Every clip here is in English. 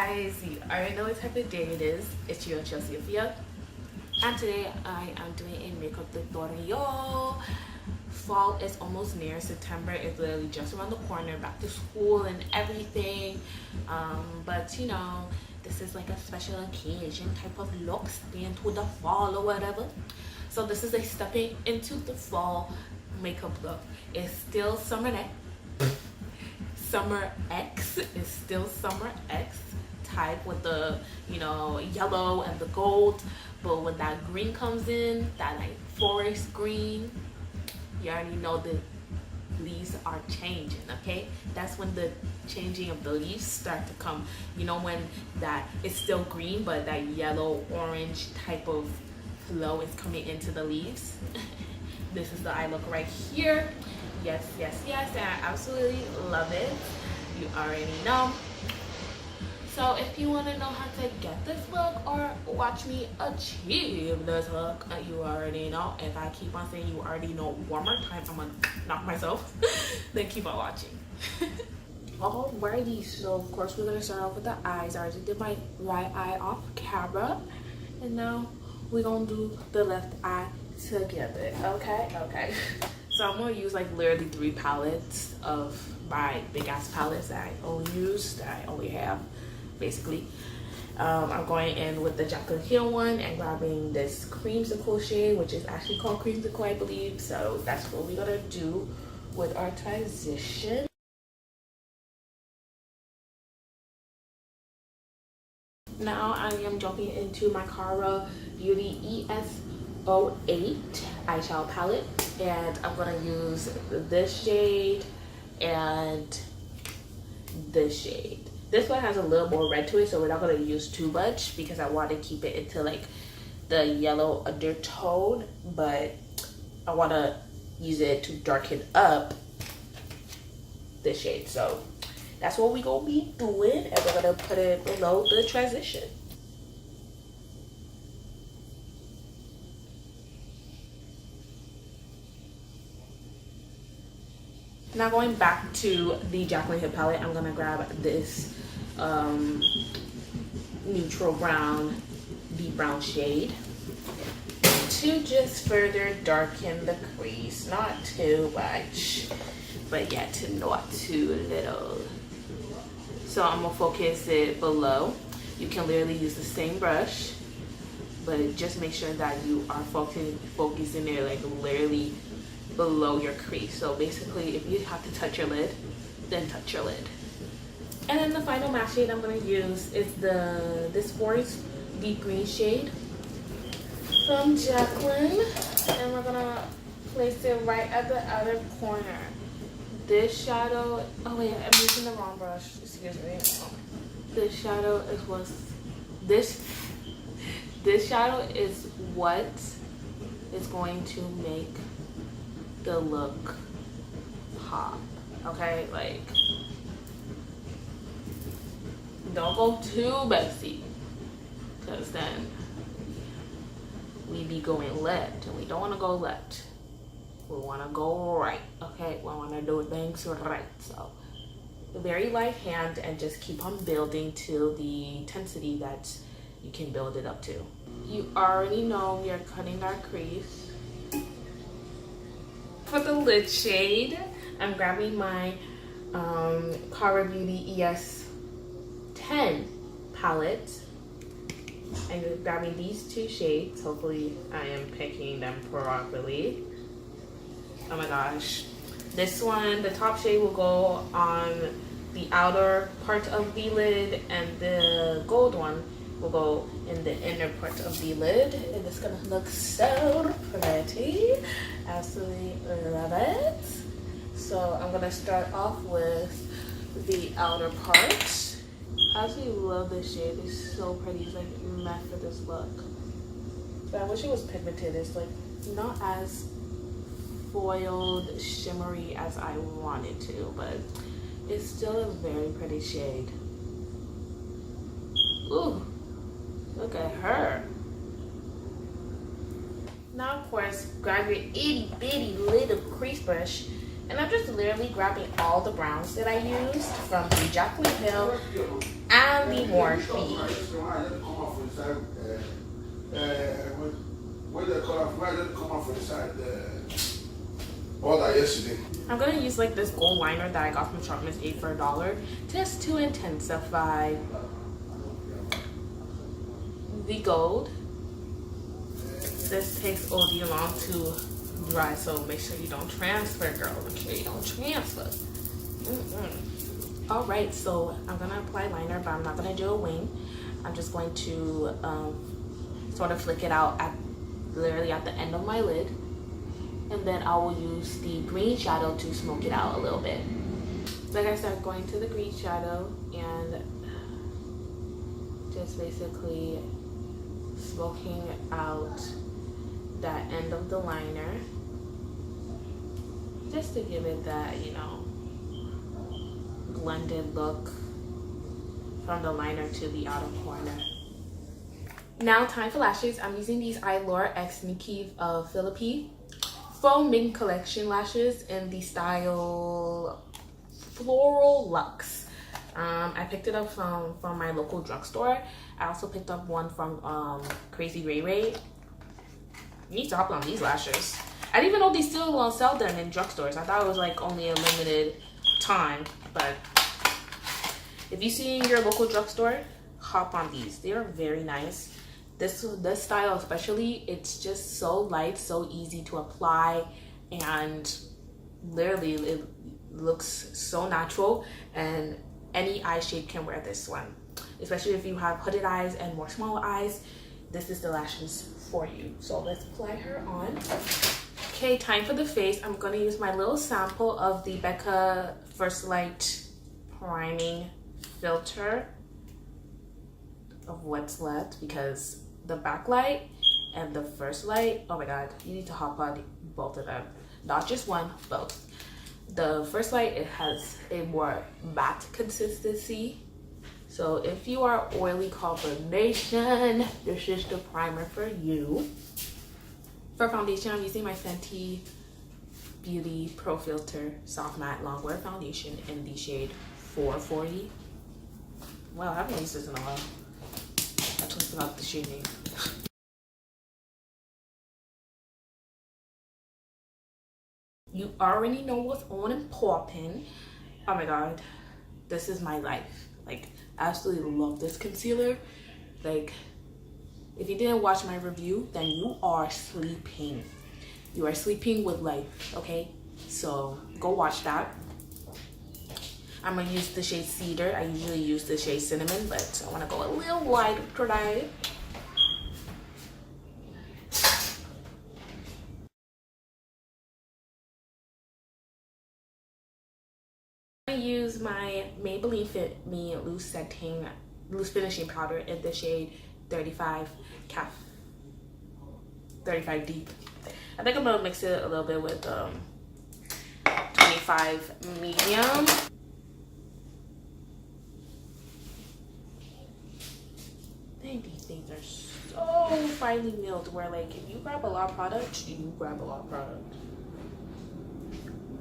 guys, you already know what type of day it is. It's your Chelsea Afia, and today I am doing a makeup tutorial. Fall is almost near. September is literally just around the corner, back to school and everything, but you know, this is like a special occasion type of look, staying to the fall or whatever. So this is a stepping into the fall makeup look. It's still summer X is still summer X type with the, you know, yellow and the gold, but when that green comes in, that like forest green, you already know the leaves are changing. Okay, that's when the changing of the leaves start to come. You know, when that it's still green but that yellow orange type of flow is coming into the leaves. This is the eye look right here. Yes, and I absolutely love it. You already know. So if you want to know how to get this look or watch me achieve this look, you already know. If I keep on saying you already know one more time, I'm gonna knock myself. Then keep on watching. Alrighty, so of course we're gonna start off with the eyes. I already did my right eye off camera, and now we're gonna do the left eye together. Okay. So I'm gonna use like literally 3 palettes of my big ass palettes that I only have basically. I'm going in with the Jaclyn here one and grabbing this creamsicle shade, which is actually called creamsicle, I believe. So that's what we're gonna do with our transition. Now I am jumping into my Cara Beauty ES08 eyeshadow palette, and I'm gonna use this shade and this shade. This one has a little more red to it, so we're not gonna use too much because I want to keep it into like the yellow undertone, but I want to use it to darken up this shade. So that's what we're gonna be doing, and we're gonna put it below the transition. Now going back to the Jaclyn Hip palette, I'm gonna grab this neutral brown, deep brown shade to just further darken the crease. Not too much, but yet not too little. So I'm gonna focus it below. You can literally use the same brush, but just make sure that you are focusing it like literally below your crease. So basically, if you have to touch your lid, then touch your lid. And then the final matte shade I'm going to use is this forest deep green shade from Jaclyn, and we're going to place it right at the outer corner. This shadow, oh wait, I'm using the wrong brush, excuse me. This shadow is this shadow is what is going to make the look pop. Okay, like don't go too messy, because then we be going left, and we don't want to go left. We want to go right. Okay, we want to do things right. So very light hand, and just keep on building to the intensity that you can build it up to. You already know we are cutting our crease. For the lid shade, I'm grabbing my Cara Beauty ES10 palette. I'm grabbing these 2 shades. Hopefully I am picking them properly. Oh my gosh. This one, the top shade will go on the outer part of the lid, and the gold one will go in the inner part of the lid, and it's gonna look so pretty. Absolutely love it. So I'm gonna start off with the outer part. I absolutely love this shade. It's so pretty. It's like meant for this look. But I wish it was pigmented. It's like not as foiled shimmery as I want it to, but it's still a very pretty shade. Ooh, look at her. Now of course, grab your itty bitty little crease brush And I'm just literally grabbing all the browns that I used from the Jaclyn Hill and the Morphe. I'm gonna use like this gold liner that I got from Shop Miss 8 for $1 just to intensify the gold. This takes OD long to dry, so make sure you don't transfer, girl. Make sure you don't transfer. All right, so I'm gonna apply liner, but I'm not gonna do a wing. I'm just going to sort of flick it out at literally at the end of my lid, and then I will use the green shadow to smoke it out a little bit. Like I said, going to the green shadow and just basically smoking out that end of the liner, just to give it that, you know, blended look from the liner to the outer corner. Now time for lashes. I'm using these Eylure x Nikki of Phillippi Faux Mink collection lashes in the style Floral Luxe. I picked it up from my local drugstore. I also picked up one from Crazy Ray Ray. You need to hop on these lashes. I didn't even know they still sell them in drugstores. I thought it was like only a limited time, but if you see in your local drugstore, hop on these. They are very nice. This style especially, it's just so light, so easy to apply, and literally it looks so natural, and any eye shape can wear this one. Especially if you have hooded eyes and more smaller eyes, this is the lashes for you. So let's apply her on. Okay, time for the face. I'm gonna use my little sample of the BECCA First Light Priming Filter of what's left, because the backlight and the first light, oh my god, you need to hop on both of them, not just one, both. The first light, it has a more matte consistency, so if you are oily combination, this is the primer for you. For foundation, I'm using my Fenty Beauty Pro Filter Soft Matte Longwear Foundation in the shade 440. Wow, I haven't used this in a while. I totally forgot the shade name. You already know what's on and popping. Oh my god, this is my life. Like, I absolutely love this concealer. Like, if you didn't watch my review, then you are sleeping. You are sleeping with life, okay? So go watch that. I'm gonna use the shade Cedar. I usually use the shade Cinnamon, but I wanna go a little lighter today. I use my Maybelline Fit Me Loose Finishing Powder in the shade 35 Deep. I think I'm gonna mix it a little bit with 25 Medium. These things are so finely milled where, like, if you grab a lot of product, you grab a lot of product.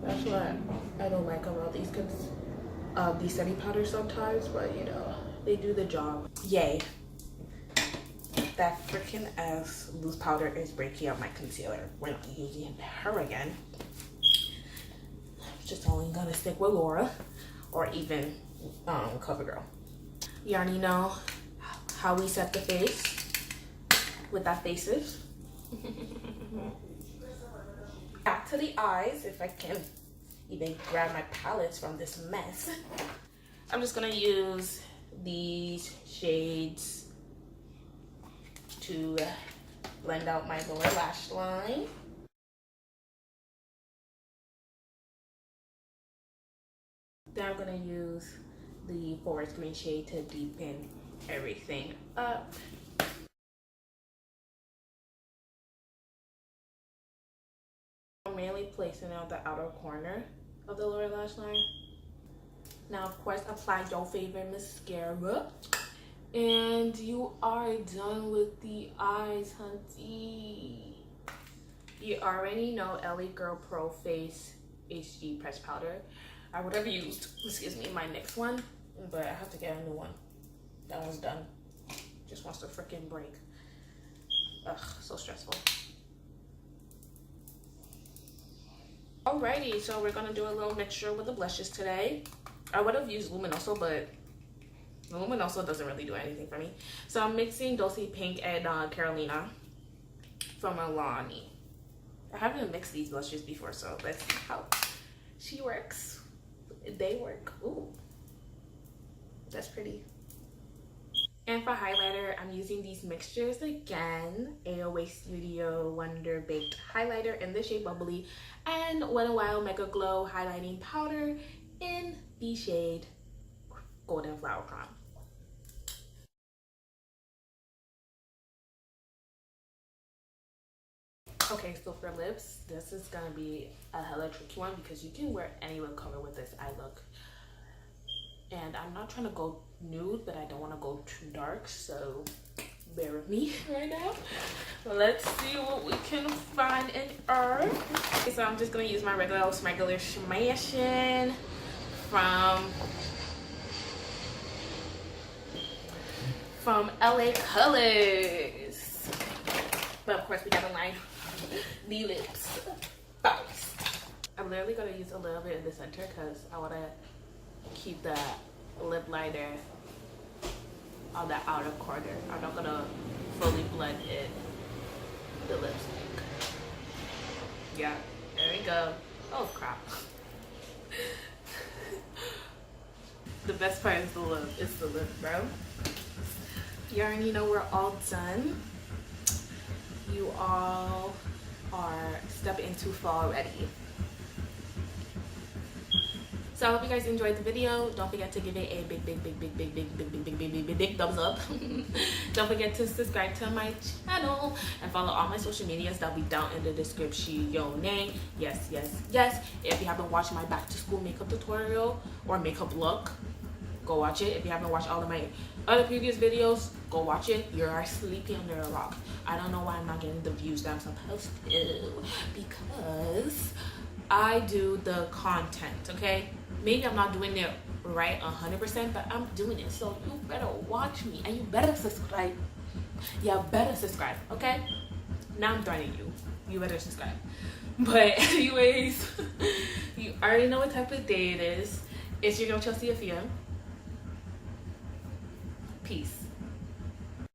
That's what I don't like about these setting powders sometimes, but you know, they do the job. Yay. That freaking ass loose powder is breaking up my concealer. We're not using her again. I'm just only gonna stick with Laura or even CoverGirl. You already know how we set the face with that faces. Back to the eyes, if I can even grab my palettes from this mess. I'm just gonna use these shades to blend out my lower lash line. Then I'm gonna use the forest green shade to deepen everything up. I'm mainly placing it on the outer corner of the lower lash line. Now, of course, apply your favorite mascara. And you are done with the eyes, hunty. You already know LA Girl Pro Face HD press powder. I would have used, excuse me, my next one, but I have to get a new one. That one's done. Just wants to freaking break. Ugh, so stressful. Alrighty, so we're gonna do a little mixture with the blushes today. I would have used Luminoso, but Luminoso doesn't really do anything for me. So I'm mixing Dolce Pink and Corallina from Milani. I haven't mixed these blushes before, so let's see how she works. They work. Ooh, that's pretty. And for highlighter, I'm using these mixtures again. AOA Studio Wonder Baked Highlighter in the shade Bubbly and Wet n Wild Mega Glow Highlighting Powder in the shade Golden Flower Crown. Okay, so for lips, this is gonna be a hella tricky one because you can wear any lip color with this eye look. And I'm not trying to go nude, but I don't want to go too dark, so bear with me right now. Let's see what we can find in our. Okay, so I'm just gonna use my regular smashing from LA Colors. But of course we gotta line the lips first. I'm literally gonna use a little bit in the center because I wanna keep the lip liner on the outer corner. I'm not gonna fully blend in the lipstick. Yeah, there we go. Oh crap. The best part is the lip. It's the lip, bro. You already know we're all done. You all are stepping into fall already. So I hope you guys enjoyed the video. Don't forget to give it a big thumbs up. Don't forget to subscribe to my channel and follow all my social medias. That'll be down in the description. Yes. If you haven't watched my back to school makeup tutorial or makeup look, go watch it. If you haven't watched all of my other previous videos, go watch it. You're sleeping under a rock. I don't know why I'm not getting the views that I'm supposed to, because I do the content, okay? Maybe I'm not doing it right 100%, but I'm doing it. So you better watch me and you better subscribe. You better subscribe, okay? Now I'm threatening you. You better subscribe. But anyways, you already know what type of day it is. It's your girl Chelsea Afia. Peace.